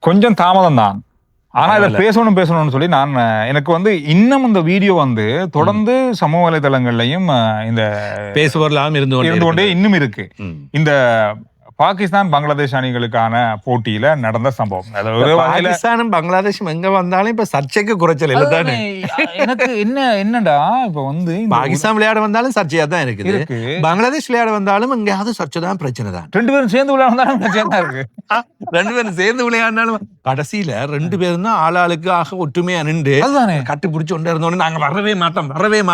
கொஞ்சம் தாமதம் தான். ஆனா இதை பேசணும்னு சொல்லி நான் எனக்கு இன்னும் இந்த வீடியோ தொடர்ந்து சமூக வலைதளங்கள்லயும் இந்த பேசுவவர்களாம் இருந்து கொண்டே இன்னும் இருக்கு. இந்த பாகிஸ்தான் பங்களாதேஷ் அணிகளுக்கான போட்டியில நடந்த சம்பவம். பாகிஸ்தானும் பங்களாதேஷும் எங்க வந்தாலும் இப்ப சர்ச்சைக்கு குறைச்சல் இல்ல தானே. எனக்கு என்னடா இப்ப பாகிஸ்தான் விளையாட வந்தாலும் சர்ச்சையா தான் இருக்குது. பங்களாதேஷ் விளையாட வந்தாலும் எங்கேயாவது சர்ச்சை தான், பிரச்சனை தான். ரெண்டு பேரும் சேர்ந்து விளையாடுனாலும் பிரச்சனை தான் இருக்கு. ரெண்டு பேரும் சேர்ந்து விளையாடினாலும் கடைசியில ரெண்டு பேரும் தான் ஆளாளுக்கு ஆக ஒற்றுமையா நின்று கட்டுப்பிடிச்சு கொண்டு இருந்தோன்னு நாங்க வரவே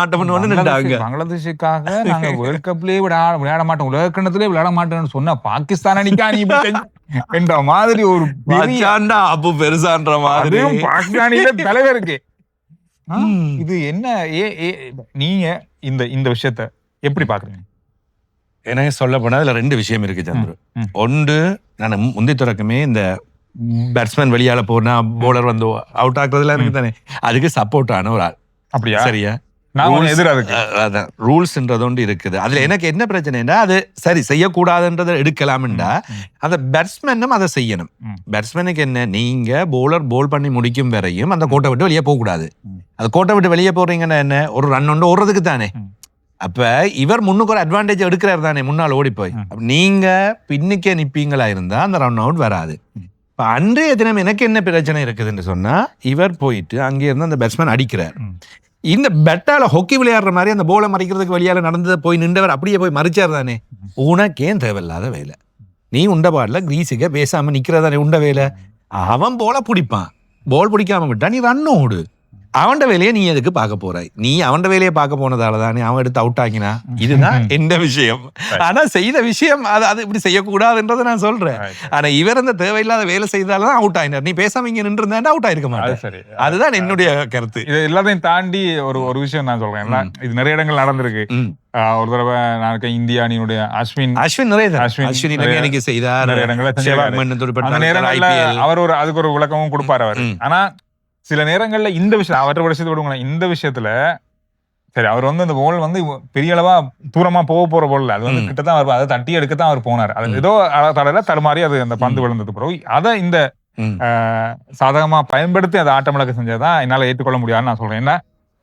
மாட்டோம்னு நின்றாங்க. பங்களாதேஷுக்காக நாங்க வேர்ல்ட் கப்லயே விளையாட மாட்டோம், உலக கிண்ணத்திலே விளையாட மாட்டோம்னு சொன்னா பாகிஸ்தான் அணிக்கா நீ என்ற மாதிரி ஒரு அப்பு பெருசான்ற மாதிரி பாகிஸ்தானில தலைவருக்கு இது என்ன. நீங்க இந்த விஷயத்த எப்படி பாக்குறீங்க? எனக்கு சொல்ல போனா இதுல ரெண்டு விஷயம் இருக்கு சந்திரு. ஒன்று, நான் முந்தி தொடக்கமே இந்த பேட்ஸ்மேன் வெளியால போனா போலர் அவுட் ஆக்குறதுல இருக்கு தானே, அதுக்கு சப்போர்ட் ஆன ஒரு ஆள். அப்படியா? சரியா? ரூல்ஸ்ன்றது ஒன்று இருக்குது. அதுல எனக்கு என்ன பிரச்சனைனா, அது சரி செய்யக்கூடாதுன்றதை எடுக்கலாம்டா, அந்த பேட்ஸ்மேனும் அதை செய்யணும். பேட்ஸ்மேனுக்கு என்ன, நீங்க போல் பண்ணி முடிக்கும் வரையும் அந்த கோட்டை விட்டு வெளியே போக கூடாது. அந்த கோட்டை விட்டு வெளியே போறீங்கன்னா என்ன, ஒரு ரன் ஒன்று ஓடுறதுக்கு தானே. அப்ப இவர் முன்னுக்கு ஒரு அட்வான்டேஜ் எடுக்கிறார் தானே, முன்னால் ஓடி போய். நீங்க பின்னுக்கே நிப்பீங்களா இருந்தா அந்த ரன் அவுட் வராது. இப்ப அன்றைய தினம் எனக்கு என்ன பிரச்சனை இருக்குதுன்னு சொன்னா, இவர் போயிட்டு அங்கே இருந்து அந்த பேட்ஸ்மேன் அடிக்கிறார். இந்த பெட்டால ஹொக்கி விளையாடுற மாதிரி அந்த போலை மறைக்கிறதுக்கு வழியால நடந்ததை போய் நின்றவர் அப்படியே போய் மறிச்சார் தானே. உனக்கேன் தேவையில்லாத வேலை, நீ உண்ட பாடல கிரீஸுக்க பேசாம நிக்கிறதானே உண்ட வேலை. அவன் போல பிடிப்பான், போல் பிடிக்காம விட்டா நீ ரன் ஓடு. அவன்ட வேலையை நீ எதுக்கு பார்க்க போறாய்? நீ அவன்ட வேலையை பார்க்க போனதால தானே அவன் எடுத்து அவுட் ஆக்கினா. இதுதான் எந்த விஷயம். ஆனா செய்த விஷயம் அது இப்படி செய்யக்கூடாதுன்றதை நான் சொல்றேன். ஆனா இவர் அந்த தேவையில்லாத வேலை செய்தால்தான் அவுட் ஆயினார். நீ பேசாம இங்க நின்று இருந்தா அவுட் ஆயிருக்க மாட்டேன். அதுதான் என்னுடைய கருத்து. இது எல்லாத்தையும் தாண்டி ஒரு விஷயம் நான் சொல்றேன். இது நிறைய இடங்கள் நடந்திருக்கு. ஒரு தடவை நான் இந்திய அணியுடைய அஸ்வின் நிறைய செய்தார். அவர் அதுக்கு ஒரு விளக்கமும் கொடுப்பாரு அவர். ஆனா சில நேரங்கள்ல இந்த விஷயம் அவற்றை விஷயத்தை விடுங்க, இந்த விஷயத்துல சரி அவர் அந்த போல் பெரிய அளவா தூரமா போற போல் அது கிட்டதான் அவர் அதை தட்டி எடுக்கத்தான் அவர் போனார். அது ஏதோ தடவை தடுமாறி அது அந்த பந்து விழுந்தது பிறகு அதை இந்த சாதகமா பயன்படுத்தி அதை ஆட்டமிழக்க செஞ்சதான் என்னால ஏற்றுக்கொள்ள முடியாதுன்னு நான் சொல்றேன். ஏன்னா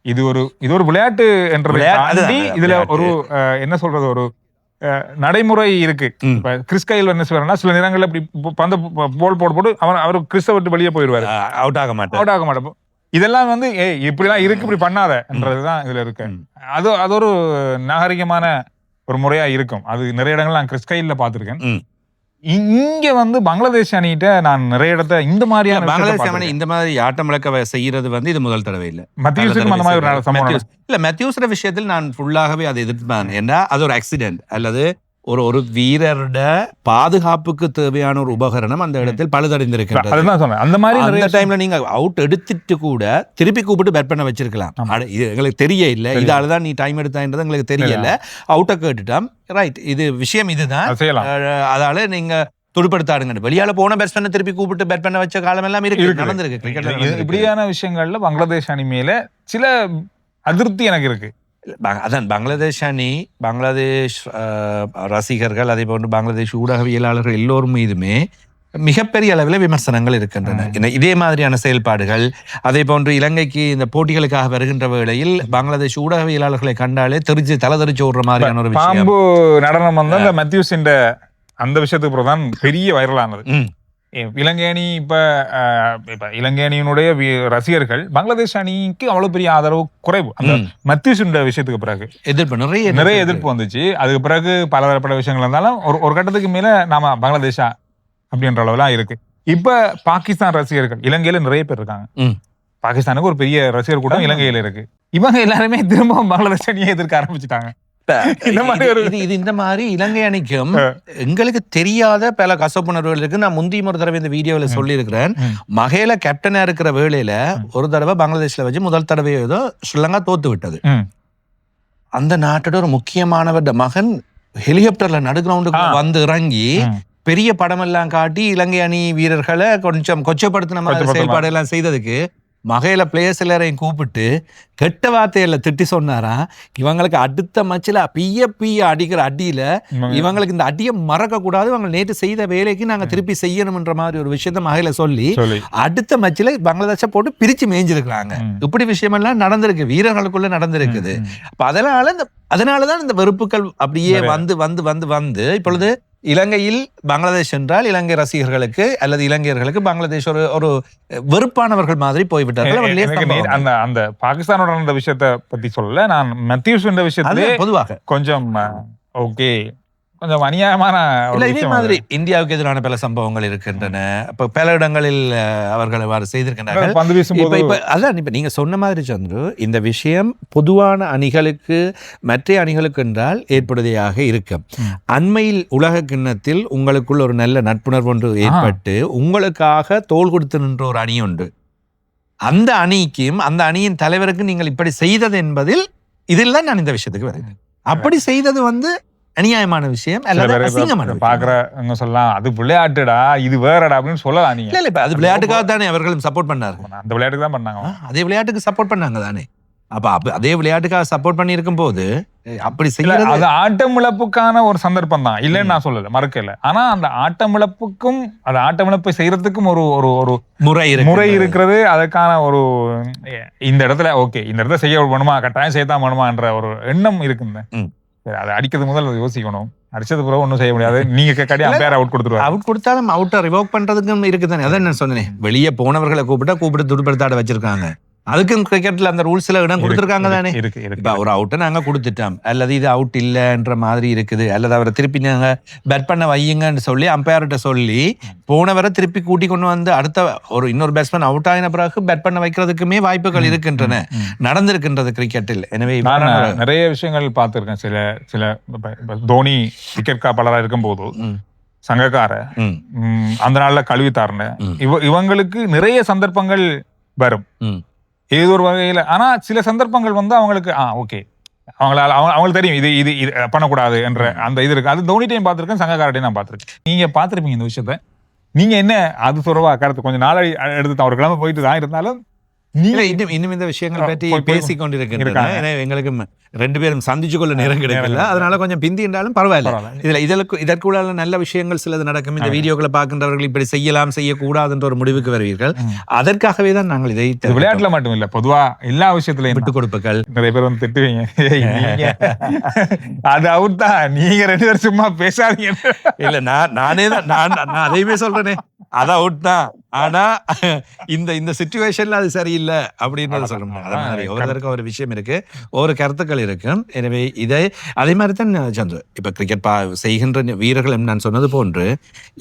இது ஒரு விளையாட்டு என்றதை தாண்டி இதுல ஒரு என்ன சொல்றது, ஒரு நடைமுறை இருக்கு. இப்ப கிறிஸ் கைல் என்ன சொல்றாருன்னா, சில நேரங்கள்ல இப்படி பந்து போல் போட்டு அவர் கிறிஸ்த விட்டு வெளியே போயிடுவாரு, அவுட் ஆக மாட்டேன். இதெல்லாம் இப்படிலாம் இருக்கு, இப்படி பண்ணாதன்றதுதான் இதுல இருக்கு. அது ஒரு நாகரிகமான ஒரு முறையா இருக்கும். அது நிறைய இடங்கள் நான் கிறிஸ் கைல்ல பாத்திருக்கேன். இங்க பங்களாதேஷ் அணிகிட்ட நான் நிறைய இடத்த இந்த மாதிரியான பங்களாதேஷ் அணி இந்த மாதிரி ஆட்டம் இழக்க செய்யறது இது முதல் தடவை இல்ல. மேத்யூஸ் விஷயத்தில் நான் ஃபுல்லாகவே அதை எதிர்த்தான். ஏன்னா அது ஒரு ஆக்சிடென்ட் அல்லது ஒரு வீரரோட பாதுகாப்புக்கு தேவையான ஒரு உபகரணம் அந்த இடத்தில் பழுதடைந்திருக்கிறது. அந்த மாதிரி டைம்ல நீங்க அவுட் எடுத்துட்டு கூட திருப்பி கூப்பிட்டு பேட் பண்ண வச்சிருக்கலாம். இது எங்களுக்கு தெரிய இல்ல, இதாலதான் நீ டைம் எடுத்தான்றது எங்களுக்கு தெரியல, அவுட்டை கேட்டுட்டான். ரைட், இது விஷயம் இதுதான். அதால நீங்க துடுப்படுத்தாடுங்க, வெளியால போன பேட்ஸ்மேனை திருப்பி கூப்பிட்டு பேட் பண்ண வச்ச காலம் எல்லாம் நடந்திருக்கு கிரிக்கெட்ல. இப்படியான விஷயங்கள்ல பங்களாதேஷ் அணி மேல சில அதிருப்தி எனக்கு இருக்கு. அதான் பங்களாதேஷ் அணி, பங்களாதேஷ் ரசிகர்கள், அதே போன்று பங்களாதேஷ் ஊடகவியலாளர்கள் எல்லோரும் மீதுமே மிகப்பெரிய அளவில் விமர்சனங்கள் இருக்கின்றன. இதே மாதிரியான செயல்பாடுகள், அதே போன்று இலங்கைக்கு இந்த போட்டிகளுக்காக வருகின்ற வேளையில் பங்களாதேஷ் ஊடகவியலாளர்களை கண்டாலே தலை தெரிச்சு ஓடுற மாதிரியான ஒரு விஷயம். பாம்பு நடனம் அந்த மேத்யூஸ் அந்த விஷயத்துக்கு பிறகுதான் பெரிய வைரலானது. இலங்கை அணி இப்ப இலங்கை அணியினுடைய ரசிகர்கள் பங்களாதேஷ் அணிக்கு அவ்வளவு பெரிய ஆதரவு குறைவு. அந்த மேத்யூஸ் விஷயத்துக்கு பிறகு நிறைய எதிர்ப்பு வந்துச்சு. அதுக்கு பிறகு பலதரப்பட்ட விஷயங்கள் இருந்தாலும் ஒரு கட்டத்துக்கு மேல நாம பங்களாதேஷா அப்படின்ற அளவுலாம் இருக்கு. இப்ப பாகிஸ்தான் ரசிகர்கள் இலங்கையில நிறைய பேர் இருக்காங்க. பாகிஸ்தானுக்கு ஒரு பெரிய ரசிகர் கூட்டம் இலங்கையில இருக்கு. இவங்க எல்லாருமே திரும்பவும் பங்களாதேஷ் அணியை எதிர்க்க ஆரம்பிச்சுட்டாங்க. இந்த மாதிரி இலங்கை அணிக்கும் எங்களுக்கு தெரியாத பல கசப்புணர்வுகள் இருக்கு. நான் முந்தைய ஒரு தடவை இந்த வீடியோல சொல்லி இருக்கிறேன். மகேல கேப்டனா இருக்கிற வேளையில ஒரு தடவை பங்களாதேஷ்ல வச்சு முதல் தடவை ஏதோ ஸ்ரீலங்கா தோத்து விட்டது. அந்த நாட்டோட ஒரு முக்கியமானவர் மகன் ஹெலிகாப்டர்ல நடுகிரவுண்டுக்கு இறங்கி பெரிய படம் எல்லாம் காட்டி இலங்கை அணி வீரர்களை கொஞ்சம் கொச்சப்படுத்தின மாதிரி செயல்பாடு எல்லாம் செய்ததுக்கு மகையில பிளேயர்ஸ் எல்லாரையும் கூப்பிட்டு கெட்ட வார்த்தையில திட்டி சொன்னாராம். இவங்களுக்கு அடுத்த மச்சில பிய அடிக்கிற அடியில இவங்களுக்கு இந்த அடியை மறக்க கூடாது, இவங்க நேற்று செய்த வேலைக்கு நாங்க திருப்பி செய்யணும்ன்ற மாதிரி ஒரு விஷயத்த மகையில சொல்லி அடுத்த மச்சில பங்களாதேஷ போட்டு பிரிச்சு மேய்ஞ்சிருக்கிறாங்க. இப்படி விஷயமெல்லாம் நடந்திருக்கு, வீரர்களுக்குள்ள நடந்திருக்குது. அப்ப அதனாலதான் இந்த வெறுப்புகள் அப்படியே வந்து இப்பொழுது இலங்கையில் பங்களாதேஷ் என்றால் இலங்கை ரசிகர்களுக்கு அல்லது இலங்கையர்களுக்கு பங்களாதேஷ் ஒரு வெறுப்பானவர்கள் மாதிரி போய்விட்டார்கள். அந்த பாகிஸ்தானோட அந்த விஷயத்தை பத்தி சொல்லல, நான் மத்தியூஸ் விஷயத்துல பொதுவாக கொஞ்சம் ஓகே கொஞ்சம் அநியாயமான இதே மாதிரி இந்தியாவுக்கு எதிரான பல சம்பவங்கள் இருக்கின்றன. இப்ப பல இடங்களில் அவர்கள் அவ்வாறு செய்திருக்கின்றார்கள். அதான் இப்ப நீங்க சொன்ன மாதிரி சந்துரு, இந்த விஷயம் பொதுவான அணிகளுக்கு மற்ற அணிகளுக்கு என்றால் ஏற்படுவதாக இருக்கும். அண்மையில் உலக கிண்ணத்தில் உங்களுக்குள் ஒரு நல்ல நட்புணர்வு ஒன்று ஏற்பட்டு உங்களுக்காக தோள் கொடுத்து நின்ற ஒரு அணி உண்டு. அந்த அணிக்கும் அந்த அணியின் தலைவருக்கு நீங்கள் இப்படி செய்தது என்பதில் இதில் தான் நான் இந்த விஷயத்துக்கு வருகிறேன். அப்படி செய்தது அநியாயமான விஷயம் பாக்குறவங்க சொல்லலாம் அது விளையாட்டுடா இது வேறடா அப்படின்னு சொல்லலாம். நீங்க இல்ல அது விளையாட்டுக்காக தானே அவர்களும் சப்போர்ட் பண்ணாரு, அந்த விளையாட்டுக்கு தான் பண்ணாங்க, அதே விளையாட்டுக்கு சப்போர்ட் பண்ணாங்க தானே. அப்ப அதே விளையாட்டுக்காக சப்போர்ட் பண்ணி இருக்கும் போது அப்படி செய்யறது அது ஆட்டமிழப்புக்கான ஒரு சந்தர்ப்பம் தான், இல்லைன்னு நான் சொல்லல, மறுக்கல. ஆனா அந்த ஆட்டமிழப்புக்கும் அது ஆட்டமிழப்பை செய்யறதுக்கும் ஒரு ஒரு ஒரு முறை இருக்கிறது. அதுக்கான ஒரு இந்த இடத்துல ஓகே இந்த இடத்துல செய்ய வேணுமா, கட்டாயம் செய்யத்தான் வேணுமா என்ற ஒரு எண்ணம் இருக்குங்க. அதை அடிக்கிறது முதல் யோசிக்கணும், அடிச்சது பிறகு ஒன்றும் செய்ய முடியாது. நீங்க கேட்காடி அம்பையர் அவுட் கொடுத்துருவாங்க, அவுட் கொடுத்தாலும் அவுட்டை ரிவோக் பண்றதுக்கும் இருக்குதானே. அதான் நான் சொன்னேன், வெளியே போனவர்களை கூப்பிட்டு துடுப்படுத்தாட வச்சிருக்காங்க. அதுக்கும் கிரிக்கெட்ல அந்த ரூல்ஸ்ல இடம் கொடுத்துருக்காங்க தானே. இப்ப ஒரு அவுட்டை நாங்க கொடுத்துட்டோம் அல்லது இது அவுட் இல்லைன்ற மாதிரி இருக்குது அல்லது அவரை திருப்பி நாங்க பேட் பண்ண வையுங்கன்னு சொல்லி அம்பையர்கிட்ட சொல்லி போனவரை திருப்பி கூட்டி கொண்டு வந்து அடுத்த ஒரு இன்னொரு பேட்ஸ்மேன் அவுட் ஆகின பிறகு பேட் பண்ண வைக்கிறதுக்குமே வாய்ப்புகள் இருக்கின்றன, நடந்திருக்கின்றது கிரிக்கெட்டில். எனவே நிறைய விஷயங்கள் பார்த்திருக்கேன். சில தோனி விக்கெட் காப்பாளராக இருக்கும் போது சங்கக்கார அந்த நாள்ல கழுவித்தாருன்னு இவங்களுக்கு நிறைய சந்தர்ப்பங்கள் வரும் ஏதோ ஒரு வகையில. ஆனா சில சந்தர்ப்பங்கள் அவங்களுக்கு ஓகே அவங்களுக்கு தெரியும் இது இது இது பண்ணக்கூடாது என்ற அந்த இது இருக்கு. அது தோனிட்டையும் பார்த்திருக்கேன், சங்கக்காரட்டையும் நான் பார்த்திருக்கேன். நீங்க பார்த்திருப்பீங்க இந்த விஷயத்த. நீங்க என்ன அது சொல்றவா கருத்து கொஞ்சம் நாளை எடுத்து ஒரு கிழமை போயிட்டு தான் இருந்தாலும் இன்னும் இந்த விஷயங்கள் பற்றி பேசிக் கொண்டிருக்கின்றன. எங்களுக்கு ரெண்டு பேரும் சந்திச்சு கொள்ள நேரம் கிடைக்கல, அதனால கொஞ்சம் பிந்தி என்றாலும் பரவாயில்ல. இதற்குள்ள நல்ல விஷயங்கள் சிலது நடக்கும். இந்த வீடியோக்களை பார்க்கின்றவர்கள் இப்படி செய்யலாம் செய்யக்கூடாதுன்ற ஒரு முடிவுக்கு வருவீர்கள். அதற்காகவே தான் நாங்கள் இதை விளையாட்டுல மட்டும் இல்ல பொதுவா எல்லா விஷயத்திலையும் விட்டு கொடுப்புகள். நிறைய பேர் திட்டுவீங்க அது அவுட் தான், நீங்க ரெண்டு பேரும் சும்மா பேசாதீங்க. இல்ல நானே தான் நான் அதையுமே சொல்றேனே, அது அவுட் தான். ஆனா இந்த சிச்சுவேஷன்ல அது சரியில்லை அப்படின்றத சொல்லணும். ஒவ்வொருத்தருக்கும் ஒரு விஷயம் இருக்கு, ஒவ்வொரு கருத்துக்கள் இருக்கு. எனவே அதே மாதிரி தான் சந்திர இப்ப கிரிக்கெட் செய்கின்ற வீரர்கள் நான் சொன்னது போன்று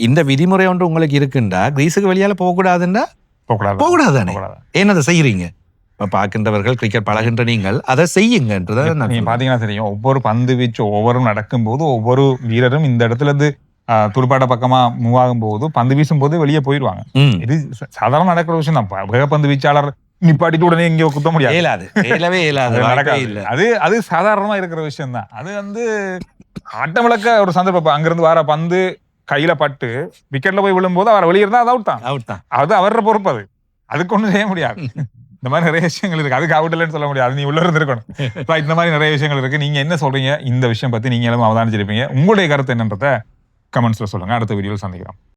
இந்த விதிமுறை ஒன்று உங்களுக்கு இருக்குண்டா கிரீஸுக்கு வெளியால போகக்கூடாதுன்னா போகக்கூடாது தானே. ஏன் அதை செய்யறீங்க? பார்க்கின்றவர்கள் கிரிக்கெட் பழகின்ற நீங்கள் அதை செய்யுங்கன்றத நீங்க பாத்தீங்கன்னா தெரியும். ஒவ்வொரு பந்து வீச்சு ஒவ்வொரு நடக்கும் போது ஒவ்வொரு வீரரும் இந்த இடத்துல இருந்து துடுப்பாட்ட பக்கமா மூவ் ஆகும் போது பந்து வீசும் போது வெளியே போயிடுவாங்க. இது சாதாரண நடக்கிற விஷயம் தான். வேகப்பந்து வீச்சாளர் நிப்பாட்டிட்டு உடனே இங்க குத்த முடியாது, அது சாதாரணமா இருக்கிற விஷயம் தான். அது ஆட்டமிழக்க ஒரு சந்தர்ப்பம். அங்கிருந்து வர பந்து கையில பட்டு விக்கெட்ல போய் விழும்போது அவர் வெளியே இருந்தா அது அவுட் தான். அது அவர பொறுப்பு, அதுக்கு ஒண்ணும் செய்ய முடியாது. இந்த மாதிரி நிறைய விஷயங்கள் இருக்கு, அதுக்கு அவுட் இல்லைன்னு சொல்ல முடியாது, நீ உள்ள இருந்திருக்கணும். இந்த மாதிரி நிறைய விஷயங்கள் இருக்கு. நீங்க என்ன சொல்றீங்க இந்த விஷயம் பத்தி? நீங்க எல்லாம் அவதானிச்சிருப்பீங்க. உங்களுடைய கருத்து என்னன்றத கமெண்ட்ஸ்ல சொல்லுங்க. அடுத்த வீடியோவில் சந்திக்கிறோம்.